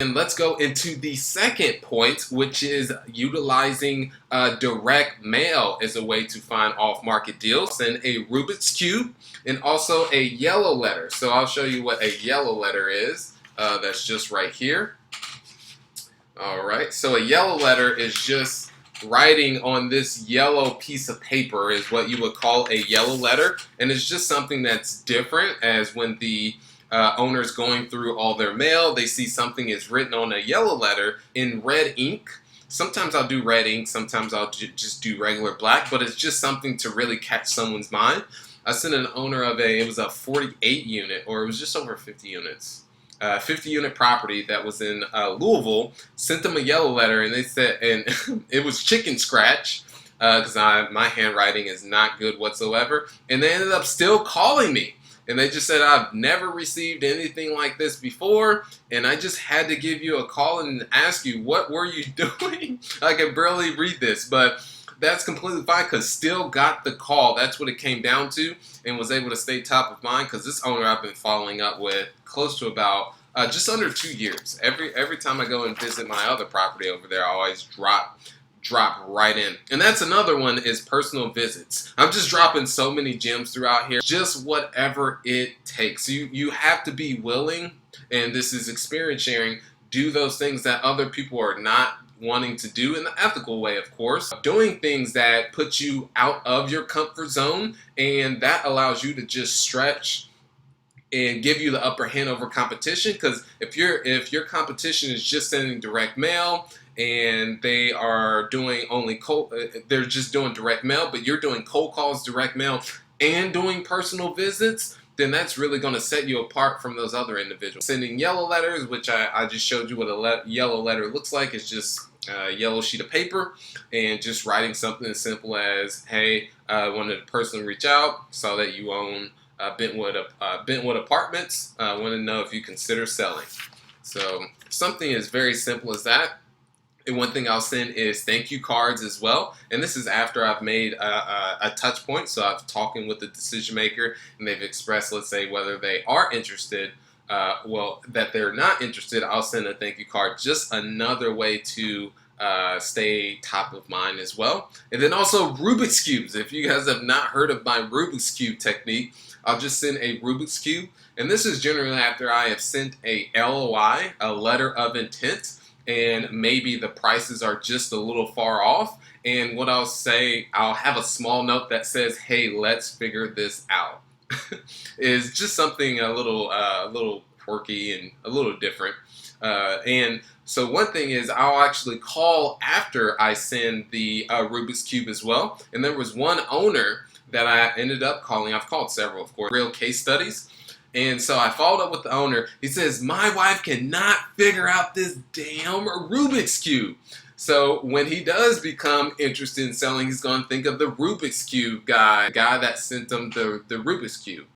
And let's go into the second point, which is utilizing direct mail as a way to find off-market deals. Send a Rubik's Cube and also a yellow letter. So I'll show you what a yellow letter is. That's just right here. All right, so a yellow letter is just writing on this yellow piece of paper is what you would call a yellow letter. And it's just something that's different, as when the owner's going through all their mail, they see something is written on a yellow letter in red ink. Sometimes I'll do red ink, sometimes I'll just do regular black, but it's just something to really catch someone's mind. I sent an owner of it was a 48 unit, or it was just over 50 units. 50 unit property that was in Louisville, sent them a yellow letter, and they said, and it was chicken scratch, because my handwriting is not good whatsoever, and they ended up still calling me. And they just said, I've never received anything like this before, and I just had to give you a call and ask you, what were you doing? I can barely read this, but that's completely fine, because still got the call. That's what it came down to, and was able to stay top of mind, because this owner I've been following up with close to about just under 2 years. Every time I go and visit my other property over there, I always drop right in. And that's another one, is personal visits. I'm just dropping so many gems throughout here, just whatever it takes. You have to be willing, and this is experience sharing, do those things that other people are not wanting to do, in the ethical way, of course. Doing things that put you out of your comfort zone, and that allows you to just stretch and give you the upper hand over competition. Because if your competition is just sending direct mail, and they are doing only they're just doing direct mail, but you're doing cold calls, direct mail, and doing personal visits, then that's really going to set you apart from those other individuals. Sending yellow letters, which I just showed you what a yellow letter looks like. It's just a yellow sheet of paper, and just writing something as simple as, hey, wanted a person to reach out, saw that you own Bentwood Apartments, want to know if you consider selling. So something as very simple as that. And one thing I'll send is thank you cards as well. And this is after I've made a touch point. So I've talking with the decision maker, and they've expressed, let's say, whether they are interested, that they're not interested. I'll send a thank you card. Just another way to stay top of mind as well. And then also Rubik's Cubes. If you guys have not heard of my Rubik's Cube technique, I'll just send a Rubik's Cube. And this is generally after I have sent a LOI, a letter of intent, and maybe the prices are just a little far off. And what I'll say, I'll have a small note that says, hey, let's figure this out. Is just something a little quirky and a little different. And so one thing is, I'll actually call after I send the Rubik's Cube as well. And there was one owner that I ended up calling. I've called several, of course, real case studies. And so I followed up with the owner. He says, my wife cannot figure out this damn Rubik's Cube. So when he does become interested in selling, he's going to think of the Rubik's Cube guy that sent him the Rubik's Cube.